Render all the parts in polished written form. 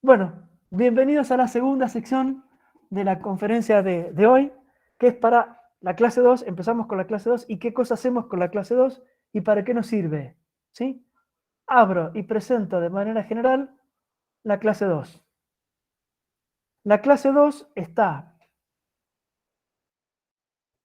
Bueno, bienvenidos a la segunda sección de la conferencia de hoy, que es para la clase 2. Empezamos con la clase 2 y qué cosas hacemos con la clase 2 y para qué nos sirve. ¿Sí? Abro y presento de manera general la clase 2. La clase 2 está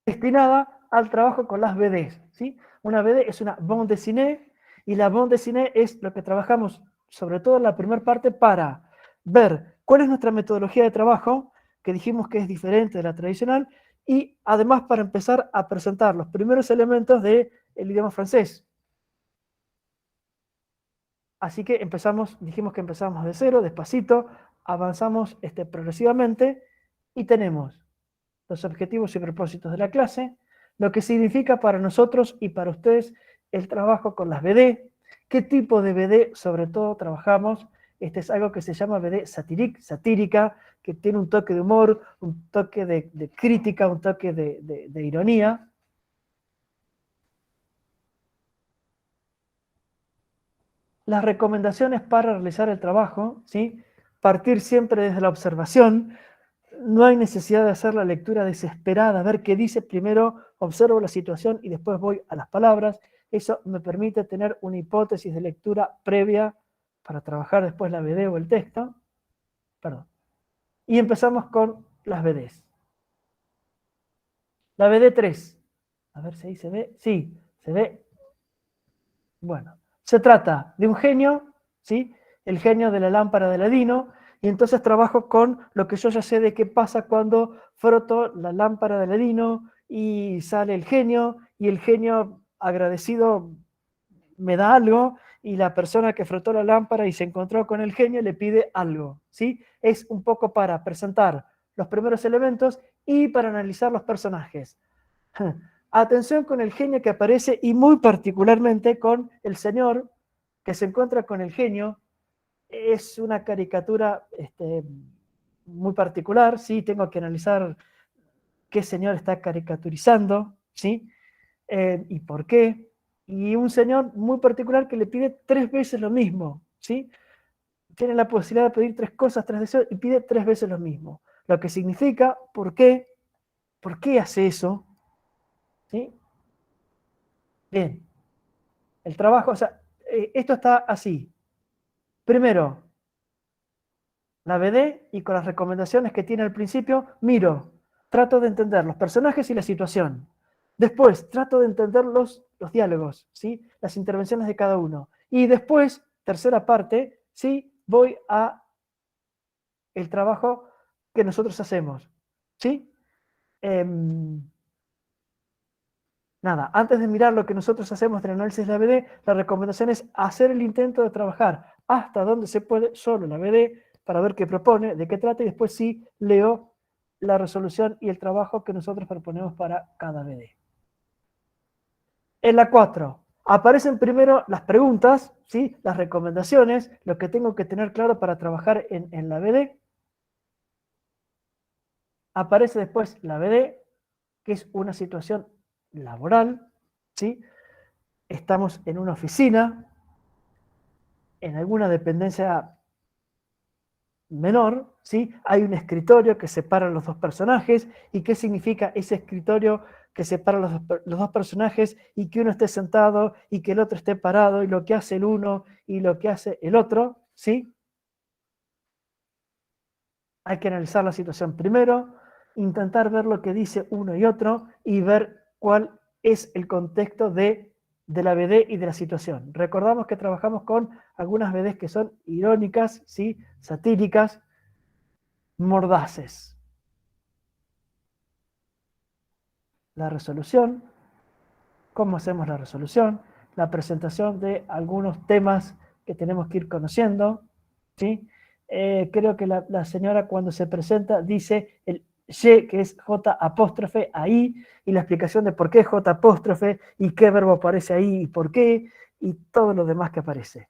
destinada al trabajo con las BDs. ¿Sí? Una BD es una bande dessinée y la bande dessinée es lo que trabajamos sobre todo en la primera parte para ver cuál es nuestra metodología de trabajo, que dijimos que es diferente de la tradicional, y además para empezar a presentar los primeros elementos del idioma francés. Así que dijimos que empezamos de cero, despacito, avanzamos progresivamente y tenemos los objetivos y propósitos de la clase, lo que significa para nosotros y para ustedes el trabajo con las BD, qué tipo de BD sobre todo trabajamos. Este es algo que se llama BD satírica, que tiene un toque de humor, un toque de crítica, un toque de ironía. Las recomendaciones para realizar el trabajo, ¿sí? Partir siempre desde la observación. No hay necesidad de hacer la lectura desesperada, a ver qué dice. Primero observo la situación y después voy a las palabras. Eso me permite tener una hipótesis de lectura previa para trabajar después la BD o el texto. Perdón. Y empezamos con las BDs. La BD 3. A ver si ahí se ve. Sí, se ve. Bueno, se trata de un genio, ¿sí? El genio de la lámpara de Aladino, y entonces trabajo con lo que yo ya sé de qué pasa cuando froto la lámpara de Aladino y sale el genio, y el genio agradecido me da algo, y la persona que frotó la lámpara y se encontró con el genio le pide algo, ¿sí? Es un poco para presentar los primeros elementos y para analizar los personajes. Atención con el genio que aparece y muy particularmente con el señor que se encuentra con el genio. Es una caricatura muy particular, ¿sí? Tengo que analizar qué señor está caricaturizando, ¿sí? Y por qué. Y un señor muy particular que le pide 3 veces lo mismo, ¿sí? Tiene la posibilidad de pedir 3 cosas, 3 deseos y pide 3 veces lo mismo. Lo que significa, ¿por qué hace eso? ¿Sí? Bien, el trabajo, o sea, esto está así. Primero, la BD y con las recomendaciones que tiene al principio, trato de entender los personajes y la situación. Después, trato de entender los diálogos, ¿sí? Las intervenciones de cada uno. Y después, tercera parte, ¿sí? Voy a el trabajo que nosotros hacemos, ¿sí? Nada, antes de mirar lo que nosotros hacemos del análisis de la BD, la recomendación es hacer el intento de trabajar hasta donde se puede solo la BD para ver qué propone, de qué trata, y después sí leo la resolución y el trabajo que nosotros proponemos para cada BD. En la 4 aparecen primero las preguntas, ¿sí? Las recomendaciones, lo que tengo que tener claro para trabajar en la BD. Aparece después la BD, que es una situación laboral, ¿sí? Estamos en una oficina, en alguna dependencia menor, ¿sí? Hay un escritorio que separa los dos personajes. ¿Y qué significa ese escritorio que separa los dos personajes y que uno esté sentado y que el otro esté parado y lo que hace el uno y lo que hace el otro? ¿Sí? Hay que analizar la situación primero, intentar ver lo que dice uno y otro y ver cuál es el contexto de la BD y de la situación. Recordamos que trabajamos con algunas BDs que son irónicas, ¿sí? Satíricas, mordaces. La resolución, cómo hacemos la resolución, la presentación de algunos temas que tenemos que ir conociendo, ¿sí? Creo que la señora cuando se presenta dice el Y, que es J apóstrofe ahí, y la explicación de por qué J apóstrofe y qué verbo aparece ahí y por qué, y todo lo demás que aparece.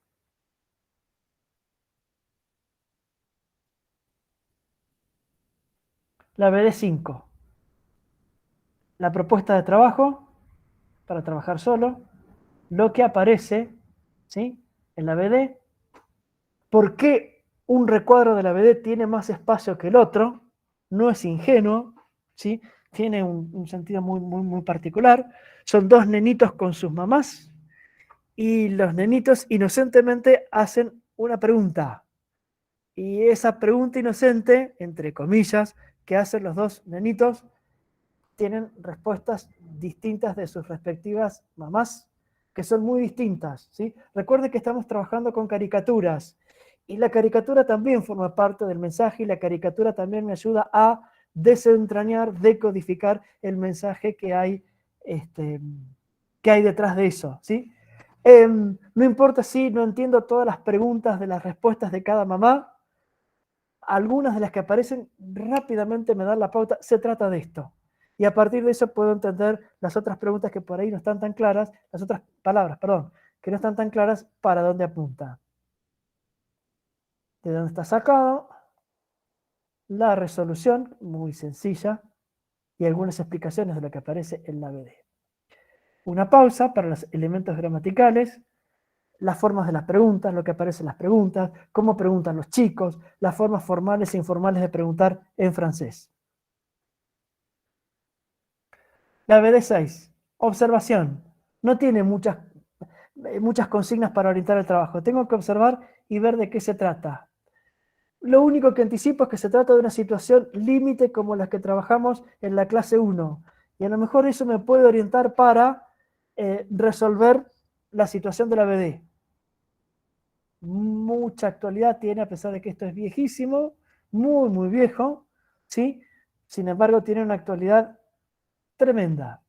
La BD5, la propuesta de trabajo para trabajar solo, lo que aparece, ¿sí? En la BD, por qué un recuadro de la BD tiene más espacio que el otro, no es ingenuo, ¿sí? Tiene un sentido muy particular. Son dos nenitos con sus mamás y los nenitos inocentemente hacen una pregunta. Y esa pregunta inocente, entre comillas, que hacen los dos nenitos, tienen respuestas distintas de sus respectivas mamás, que son muy distintas, ¿sí? Recuerden que estamos trabajando con caricaturas, y la caricatura también forma parte del mensaje, y la caricatura también me ayuda a desentrañar, decodificar el mensaje que hay detrás de eso, ¿sí? No importa si no entiendo todas las preguntas de las respuestas de cada mamá, algunas de las que aparecen rápidamente me dan la pauta, se trata de esto. Y a partir de eso puedo entender las otras preguntas que por ahí no están tan claras, las otras palabras, perdón, que no están tan claras para dónde apunta. ¿De dónde está sacado? La resolución, muy sencilla, y algunas explicaciones de lo que aparece en la BD. Una pausa para los elementos gramaticales, las formas de las preguntas, lo que aparece en las preguntas, cómo preguntan los chicos, las formas formales e informales de preguntar en francés. La BD6, observación. No tiene muchas consignas para orientar el trabajo. Tengo que observar y ver de qué se trata. Lo único que anticipo es que se trata de una situación límite como la que trabajamos en la clase 1. Y a lo mejor eso me puede orientar para resolver la situación de la BD. Mucha actualidad tiene, a pesar de que esto es viejísimo, muy viejo, ¿sí? Sin embargo, tiene una actualidad tremenda.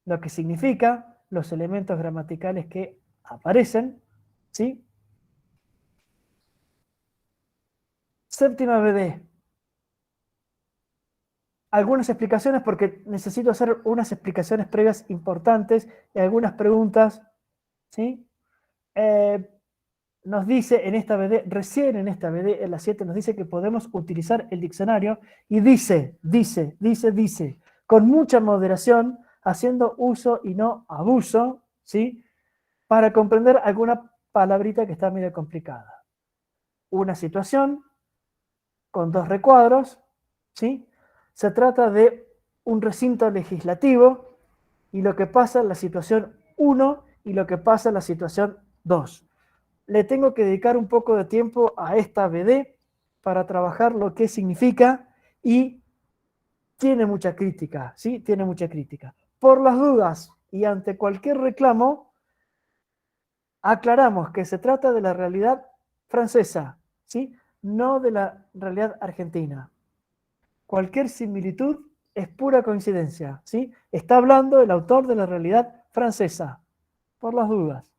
Lo que significa los elementos gramaticales que aparecen, ¿sí? Séptima BD. Algunas explicaciones porque necesito hacer unas explicaciones previas importantes y algunas preguntas, ¿sí? Nos dice en esta BD, recién en esta BD, en la 7, nos dice que podemos utilizar el diccionario y dice, con mucha moderación, haciendo uso y no abuso, ¿sí? Para comprender alguna palabrita que está medio complicada. Una situación con dos recuadros, ¿sí? Se trata de un recinto legislativo y lo que pasa en la situación 1 y lo que pasa en la situación 2. Le tengo que dedicar un poco de tiempo a esta BD para trabajar lo que significa y tiene mucha crítica, ¿sí? Tiene mucha crítica. Por las dudas y ante cualquier reclamo, aclaramos que se trata de la realidad francesa, ¿sí? No de la realidad argentina. Cualquier similitud es pura coincidencia, ¿sí? Está hablando el autor de la realidad francesa, por las dudas.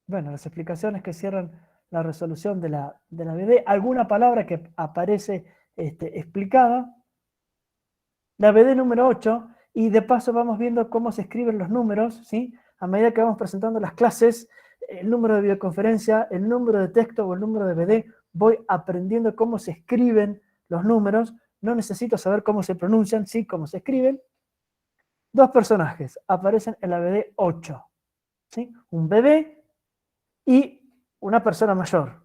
Bueno, las explicaciones que cierran la resolución de la BD, alguna palabra que aparece explicada, la BD número 8, y de paso vamos viendo cómo se escriben los números, ¿sí? A medida que vamos presentando las clases, el número de videoconferencia, el número de texto o el número de BD, voy aprendiendo cómo se escriben los números, no necesito saber cómo se pronuncian, sí cómo se escriben. Dos personajes aparecen en la BD 8, ¿sí? Un bebé y una persona mayor.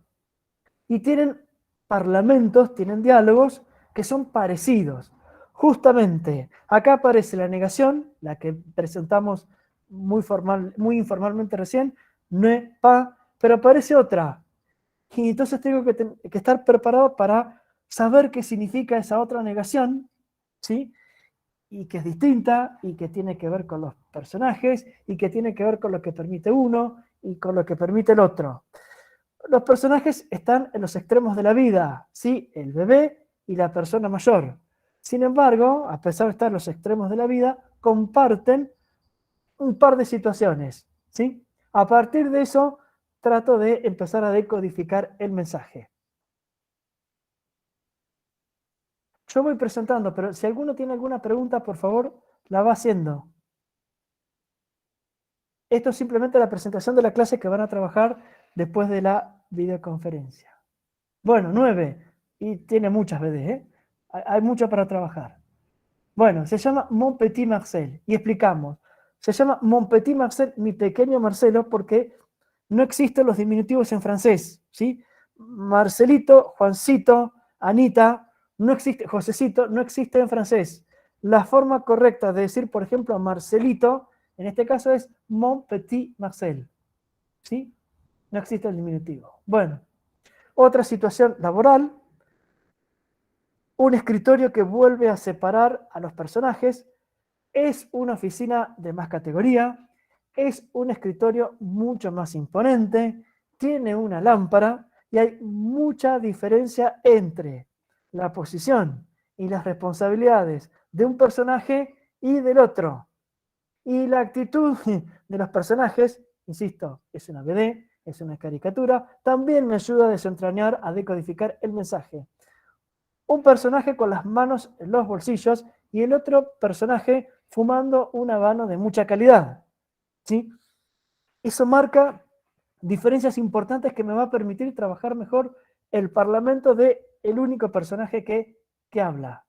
Y tienen parlamentos, tienen diálogos que son parecidos. Justamente, acá aparece la negación, la que presentamos muy informalmente recién, ne pas, pero aparece otra. Y entonces tengo que estar preparado para saber qué significa esa otra negación, ¿sí? Y que es distinta, y que tiene que ver con los personajes, y que tiene que ver con lo que permite uno, y con lo que permite el otro. Los personajes están en los extremos de la vida, ¿sí? El bebé y la persona mayor. Sin embargo, a pesar de estar en los extremos de la vida, comparten un par de situaciones, ¿sí? A partir de eso, trato de empezar a decodificar el mensaje. Yo voy presentando, pero si alguno tiene alguna pregunta, por favor, la va haciendo. Esto es simplemente la presentación de la clase que van a trabajar después de la videoconferencia. Bueno, 9. Y tiene muchas BD, ¿eh? Hay mucho para trabajar. Bueno, se llama Mon Petit Marcel. Y explicamos. se llama Mon petit Marcel, mi pequeño Marcelo, porque no existen los diminutivos en francés, ¿sí? Marcelito, Juancito, Anita, no existe, Josecito, no existe en francés. La forma correcta de decir, por ejemplo, a Marcelito, en este caso es Mon petit Marcel, ¿sí? No existe el diminutivo. Bueno, otra situación laboral, un escritorio que vuelve a separar a los personajes, es una oficina de más categoría, es un escritorio mucho más imponente, tiene una lámpara y hay mucha diferencia entre la posición y las responsabilidades de un personaje y del otro. Y la actitud de los personajes, insisto, es una BD, es una caricatura, también me ayuda a desentrañar, a decodificar el mensaje. Un personaje con las manos en los bolsillos y el otro personaje fumando un habano de mucha calidad, ¿sí? Eso marca diferencias importantes que me va a permitir trabajar mejor el parlamento de el único personaje que habla.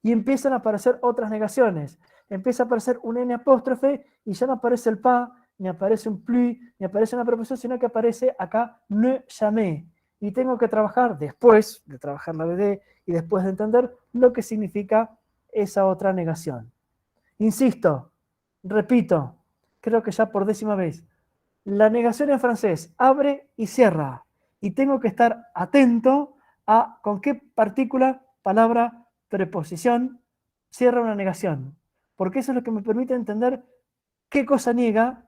Y empiezan a aparecer otras negaciones. Empieza a aparecer un N apóstrofe y ya no aparece el pas, ni aparece un plus, ni aparece una preposición, sino que aparece acá ne jamais. Y tengo que trabajar después de trabajar la BD y después de entender lo que significa esa otra negación. Insisto, repito, creo que ya por 10ª vez, la negación en francés abre y cierra. Y tengo que estar atento a con qué partícula, palabra, preposición cierra una negación. Porque eso es lo que me permite entender qué cosa niega,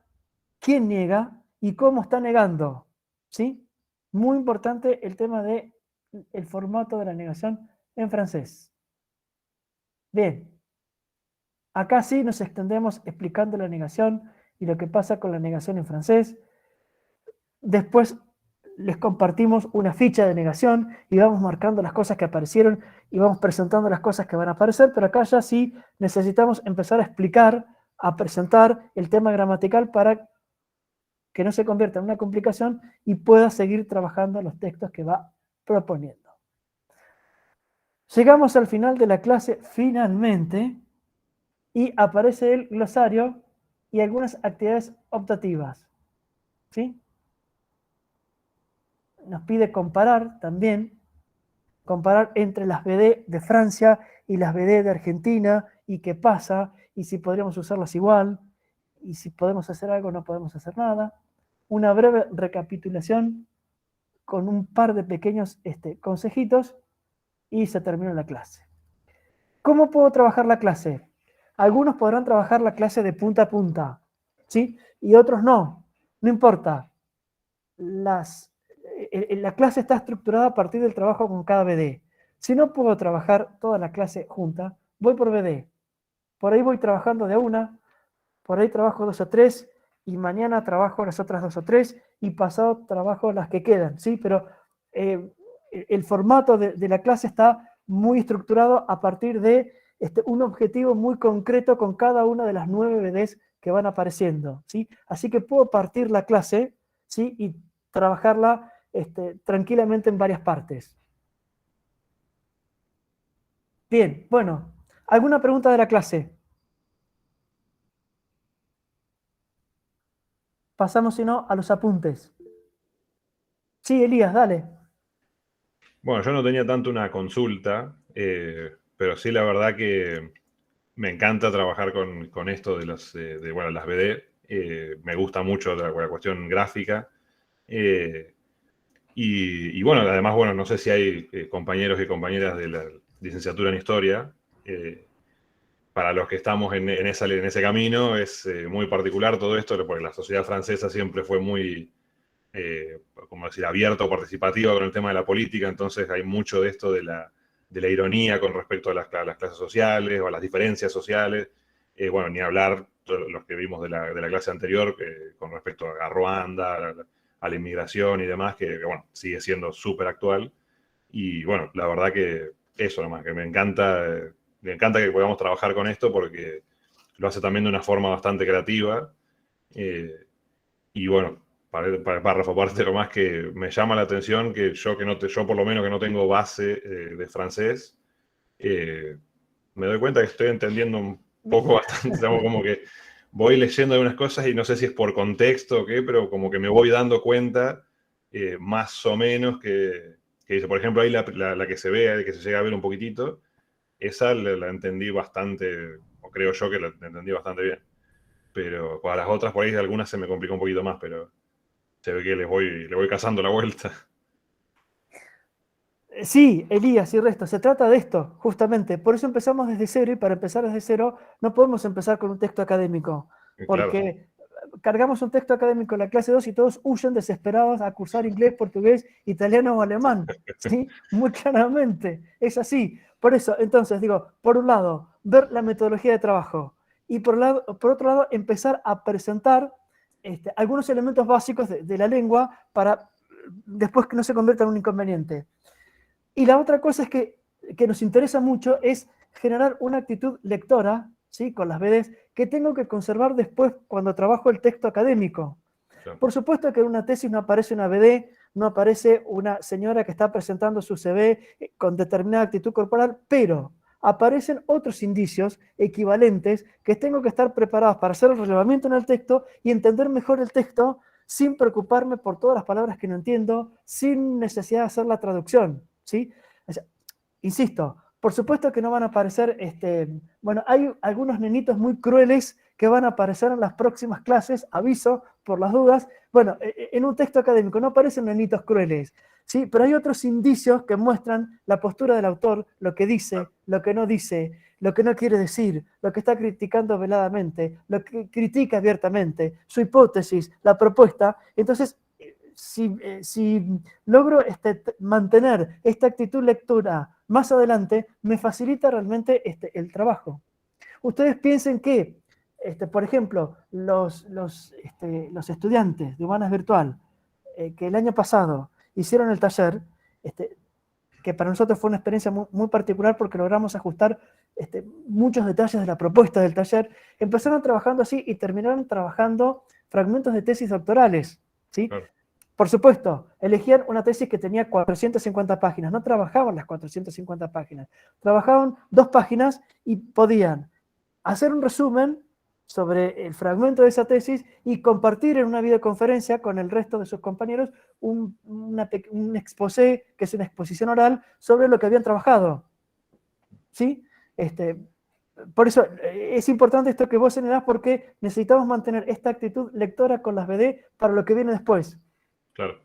quién niega y cómo está negando. ¿Sí? Muy importante el tema del formato de la negación en francés. Bien. Acá sí nos extendemos explicando la negación y lo que pasa con la negación en francés. Después les compartimos una ficha de negación y vamos marcando las cosas que aparecieron y vamos presentando las cosas que van a aparecer, pero acá ya sí necesitamos empezar a explicar, a presentar el tema gramatical para que no se convierta en una complicación y pueda seguir trabajando los textos que va proponiendo. Llegamos al final de la clase finalmente y aparece el glosario y algunas actividades optativas. ¿Sí? Nos pide comparar también, comparar entre las BD de Francia y las BD de Argentina y qué pasa, y si podríamos usarlas igual, y si podemos hacer algo o no podemos hacer nada. Una breve recapitulación con un par de pequeños consejitos y se termina la clase. ¿Cómo puedo trabajar la clase? Algunos podrán trabajar la clase de punta a punta, ¿sí? Y otros no. No importa. La clase está estructurada a partir del trabajo con cada BD. Si no puedo trabajar toda la clase junta, voy por BD. Por ahí voy trabajando de una, por ahí trabajo 2 o 3, y mañana trabajo las otras 2 o 3, y pasado trabajo las que quedan, ¿sí? Pero el formato de la clase está muy estructurado a partir de un objetivo muy concreto con cada una de las 9 BDs que van apareciendo, ¿sí? Así que puedo partir la clase, ¿sí? Y trabajarla tranquilamente en varias partes. Bien, bueno, ¿alguna pregunta de la clase? Pasamos, si no, a los apuntes. Sí, Elías, dale. Bueno, yo no tenía tanto una consulta, pero sí la verdad que me encanta trabajar con esto de bueno, las BD. Me gusta mucho la cuestión gráfica. Y bueno, además, bueno, no sé si hay compañeros y compañeras de la licenciatura en Historia. Para los que estamos en ese camino es muy particular todo esto, porque la sociedad francesa siempre fue muy, como decir, abierta o participativa con el tema de la política, entonces hay mucho de esto de la ironía con respecto a las clases sociales o a las diferencias sociales. Bueno, ni hablar los que vimos de la clase anterior con respecto a Ruanda, a la inmigración y demás, que bueno, sigue siendo súper actual. Y bueno, la verdad que eso nomás, que me encanta que podamos trabajar con esto porque lo hace también de una forma bastante creativa. Y bueno, párrafo aparte lo más que me llama la atención que yo por lo menos que no tengo base de francés, me doy cuenta que estoy entendiendo un poco bastante, como que voy leyendo algunas cosas y no sé si es por contexto o qué, pero como que me voy dando cuenta más o menos que dice, por ejemplo, ahí la que se ve, que se llega a ver un poquitito, esa la entendí bastante, o creo yo que la entendí bastante bien. Pero para las otras, por ahí algunas se me complica un poquito más, pero se ve que le voy cazando la vuelta. Sí, Elías y resto, se trata de esto, justamente. Por eso empezamos desde cero y para empezar desde cero no podemos empezar con un texto académico, Claro, porque cargamos un texto académico en la clase 2 y todos huyen desesperados a cursar inglés, portugués, italiano o alemán. ¿Sí? Muy claramente, es así. Por eso, entonces, digo, por un lado, ver la metodología de trabajo y por otro lado, empezar a presentar algunos elementos básicos de la lengua para después que no se convierta en un inconveniente. Y la otra cosa es que nos interesa mucho es generar una actitud lectora, ¿sí? Con las BDs, que tengo que conservar después cuando trabajo el texto académico. claro. Por supuesto que en una tesis no aparece una BD, no aparece una señora que está presentando su CV con determinada actitud corporal, pero aparecen otros indicios equivalentes que tengo que estar preparados para hacer el relevamiento en el texto y entender mejor el texto sin preocuparme por todas las palabras que no entiendo, sin necesidad de hacer la traducción, ¿sí? O sea, insisto, por supuesto que no van a aparecer, bueno, hay algunos nenitos muy crueles que van a aparecer en las próximas clases, aviso por las dudas. Bueno, en un texto académico no aparecen nenitos crueles, ¿sí? Pero hay otros indicios que muestran la postura del autor, lo que dice, lo que no dice, lo que no quiere decir, lo que está criticando veladamente, lo que critica abiertamente, su hipótesis, la propuesta. Entonces, si logro mantener esta actitud lectora más adelante, me facilita realmente el trabajo. Ustedes piensen que, por ejemplo, los estudiantes de Humanas Virtual que el año pasado hicieron el taller, que para nosotros fue una experiencia muy, muy particular porque logramos ajustar muchos detalles de la propuesta del taller, empezaron trabajando así y terminaron trabajando fragmentos de tesis doctorales, ¿sí? Claro. Por supuesto, elegían una tesis que tenía 450 páginas, no trabajaban las 450 páginas, trabajaban 2 páginas y podían hacer un resumen sobre el fragmento de esa tesis y compartir en una videoconferencia con el resto de sus compañeros un exposé, que es una exposición oral, sobre lo que habían trabajado. ¿Sí? Por eso es importante esto que vos señalás porque necesitamos mantener esta actitud lectora con las BD para lo que viene después. Claro.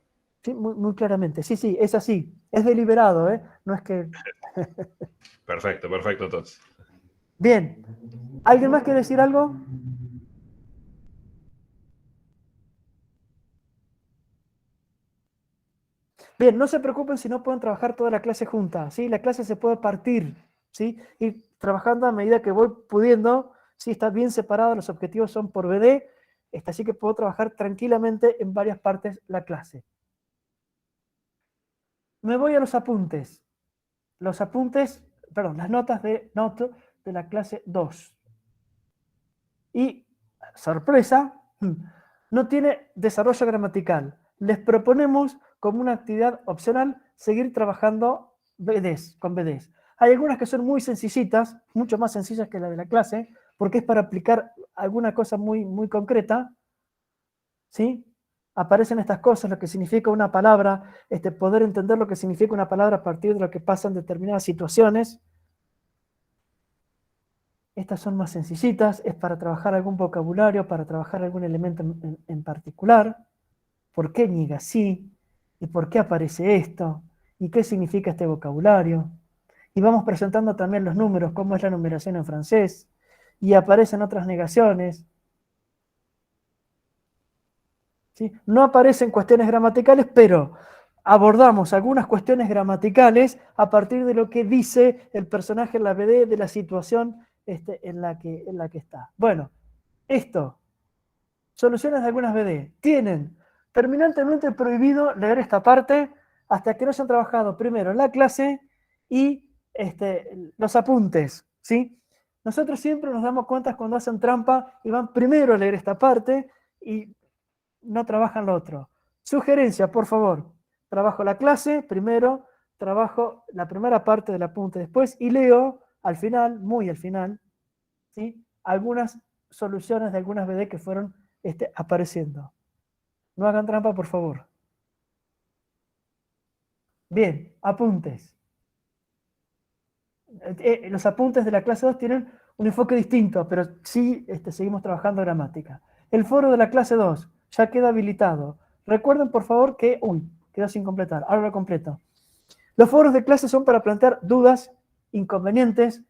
Sí, muy, muy claramente. Sí, sí, es así. Es deliberado, ¿eh? No es que... Perfecto, perfecto entonces. Bien. ¿Alguien más quiere decir algo? Bien, no se preocupen si no pueden trabajar toda la clase junta, ¿sí? La clase se puede partir, ¿sí? Ir trabajando a medida que voy pudiendo, ¿sí? Está bien separado, los objetivos son por BD, así que puedo trabajar tranquilamente en varias partes la clase. Me voy a los apuntes. Los apuntes, perdón, las notas de note de la clase 2. Y, sorpresa, no tiene desarrollo gramatical. Les proponemos como una actividad opcional seguir trabajando BDs, con BDs. Hay algunas que son muy sencillitas, mucho más sencillas que la de la clase, porque es para aplicar alguna cosa muy, muy concreta, ¿sí? Aparecen estas cosas, lo que significa una palabra, poder entender lo que significa una palabra a partir de lo que pasa en determinadas situaciones. Estas son más sencillitas, es para trabajar algún vocabulario, para trabajar algún elemento en particular. ¿Por qué niega sí? ¿Y por qué aparece esto? ¿Y qué significa este vocabulario? Y vamos presentando también los números, cómo es la numeración en francés. Y aparecen otras negaciones. ¿Sí? No aparecen cuestiones gramaticales, pero abordamos algunas cuestiones gramaticales a partir de lo que dice el personaje en la BD, de la situación en la que está. Bueno, esto, soluciones de algunas BD, tienen terminantemente prohibido leer esta parte hasta que no hayan trabajado primero la clase y los apuntes, ¿sí? Nosotros siempre nos damos cuenta cuando hacen trampa y van primero a leer esta parte y no trabajan lo otro. Sugerencia, por favor. Trabajo la clase primero, trabajo la primera parte del apunte después y leo al final, muy al final, ¿sí? Algunas soluciones de algunas BD que fueron apareciendo. No hagan trampa, por favor. Bien, apuntes. Los apuntes de la clase 2 tienen un enfoque distinto, pero sí seguimos trabajando gramática. El foro de la clase 2 ya queda habilitado. Recuerden, por favor, que... Uy, quedó sin completar. Ahora lo completo. Los foros de clase son para plantear dudas, inconvenientes.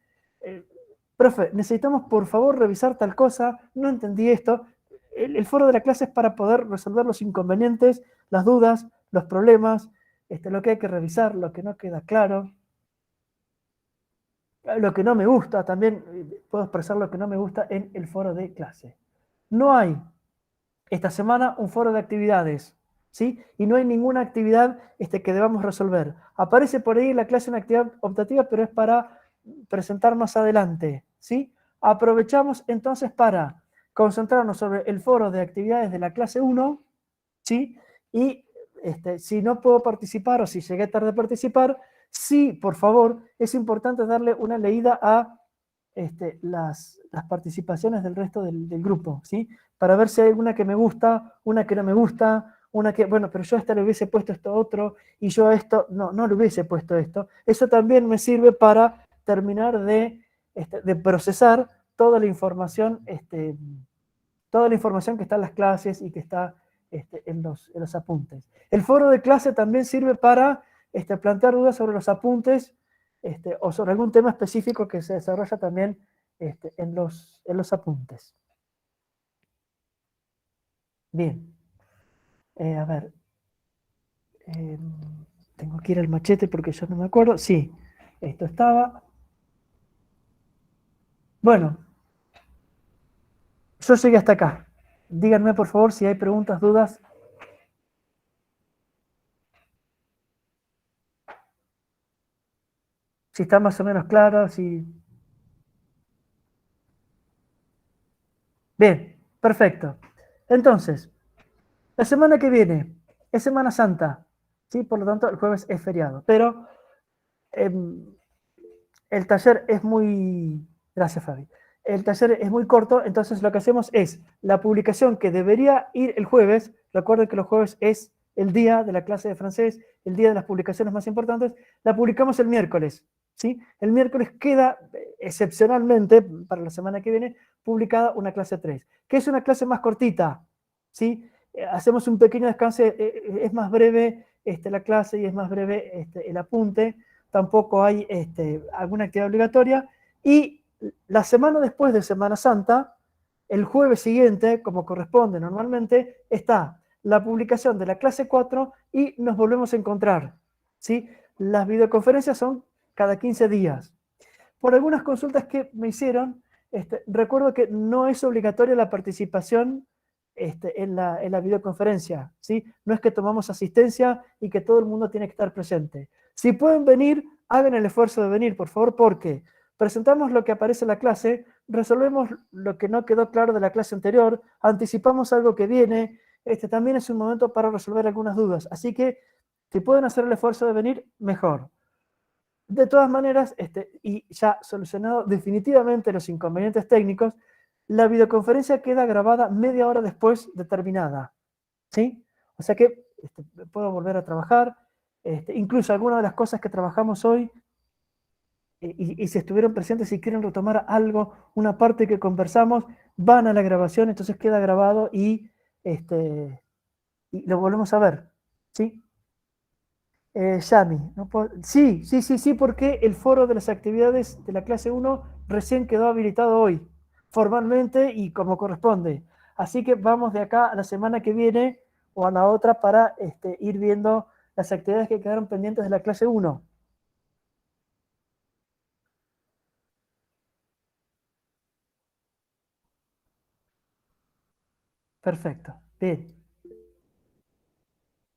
Profe, necesitamos, por favor, revisar tal cosa. No entendí esto. El foro de la clase es para poder resolver los inconvenientes, las dudas, los problemas, lo que hay que revisar, lo que no queda claro. Lo que no me gusta, también puedo expresar lo que no me gusta en el foro de clase. No hay esta semana un foro de actividades, ¿sí? Y no hay ninguna actividad que debamos resolver. Aparece por ahí en la clase una actividad optativa, pero es para presentar más adelante, ¿sí? Aprovechamos entonces para concentrarnos sobre el foro de actividades de la clase 1, ¿sí? Y si no puedo participar o si llegué tarde a participar, sí, por favor, es importante darle una leída a las participaciones del resto del grupo, ¿sí? Para ver si hay alguna que me gusta, una que no me gusta, una que, bueno, pero yo a esta le hubiese puesto esto otro, y yo a esto, no le hubiese puesto esto. Eso también me sirve para terminar de procesar toda la información, que está en las clases y que está en los apuntes. El foro de clase también sirve para plantear dudas sobre los apuntes o sobre algún tema específico que se desarrolla también en los apuntes. Bien. A ver. Tengo que ir al machete porque yo no me acuerdo. Sí, esto estaba. Bueno. Yo llegué hasta acá. Díganme, por favor, si hay preguntas, dudas. Si está más o menos claro, si... Bien, perfecto. Entonces, la semana que viene es Semana Santa, ¿sí? Por lo tanto, el jueves es feriado. Pero el taller es muy... Gracias, Fabi. El taller es muy corto, entonces lo que hacemos es la publicación que debería ir el jueves. Recuerden que los jueves es el día de la clase de francés, el día de las publicaciones más importantes. La publicamos el miércoles, ¿sí? El miércoles queda excepcionalmente, para la semana que viene, publicada una clase 3, que es una clase más cortita, ¿sí? Hacemos un pequeño descanso, es más breve la clase y es más breve el apunte. Tampoco hay alguna actividad obligatoria. Y la semana después de Semana Santa, el jueves siguiente, como corresponde normalmente, está la publicación de la clase 4 y nos volvemos a encontrar, ¿sí? Las videoconferencias son cada 15 días. Por algunas consultas que me hicieron, recuerdo que no es obligatoria la participación en la videoconferencia, ¿sí? No es que tomamos asistencia y que todo el mundo tiene que estar presente. Si pueden venir, hagan el esfuerzo de venir, por favor, porque presentamos lo que aparece en la clase, resolvemos lo que no quedó claro de la clase anterior, anticipamos algo que viene, también es un momento para resolver algunas dudas. Así que, si pueden hacer el esfuerzo de venir, mejor. De todas maneras, y ya solucionado definitivamente los inconvenientes técnicos, la videoconferencia queda grabada media hora después de terminada, ¿sí? O sea que puedo volver a trabajar, incluso algunas de las cosas que trabajamos hoy, y si estuvieron presentes, si quieren retomar algo, una parte que conversamos, van a la grabación, entonces queda grabado y lo volvemos a ver, ¿sí? Yami, no puedo... sí, porque el foro de las actividades de la clase 1 recién quedó habilitado hoy, formalmente y como corresponde. Así que vamos de acá a la semana que viene o a la otra para ir viendo las actividades que quedaron pendientes de la clase 1. Perfecto, bien.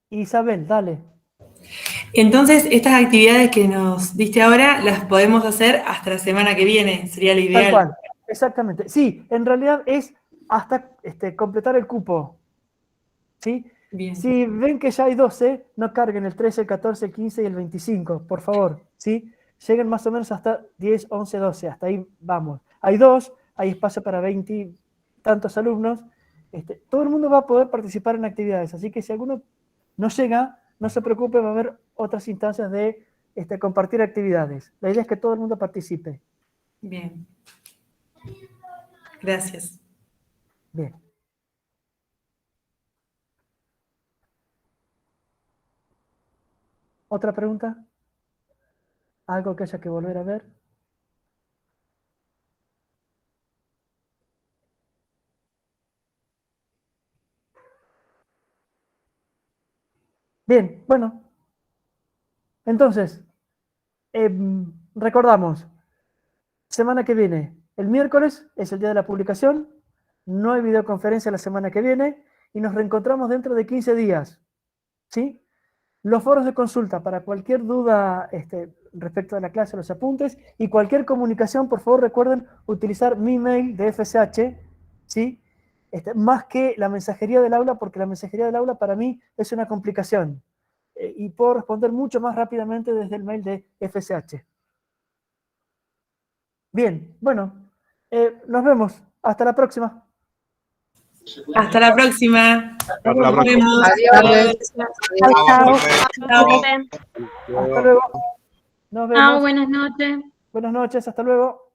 Isabel, dale. Entonces, estas actividades que nos diste ahora las podemos hacer hasta la semana que viene, sería lo Tal ideal. cual, exactamente. Sí, en realidad es hasta completar el cupo, ¿sí? Bien. Si ven que ya hay 12, no carguen el 13, el 14, el 15 y el 25, por favor, ¿sí? Lleguen más o menos hasta 10, 11, 12, hasta ahí vamos. Hay 2, hay espacio para 20, tantos alumnos, todo el mundo va a poder participar en actividades, así que si alguno no llega, no se preocupe, va a haber otras instancias de compartir actividades. La idea es que todo el mundo participe. Bien. Gracias. Bien. ¿Otra pregunta? ¿Algo que haya que volver a ver? Bien, bueno. Entonces, recordamos, semana que viene, el miércoles es el día de la publicación, no hay videoconferencia la semana que viene y nos reencontramos dentro de 15 días. ¿Sí? Los foros de consulta para cualquier duda respecto de la clase, los apuntes y cualquier comunicación, por favor recuerden utilizar mi mail de FSH, ¿sí? Más que la mensajería del aula, porque la mensajería del aula para mí es una complicación y puedo responder mucho más rápidamente desde el mail de FSH. Bien, bueno, nos vemos. Hasta la próxima. Hasta la próxima. Hasta la Nos próxima. vemos. Adiós. Chao. Chao. Hasta luego. Nos vemos. Buenas noches. Buenas noches, hasta luego.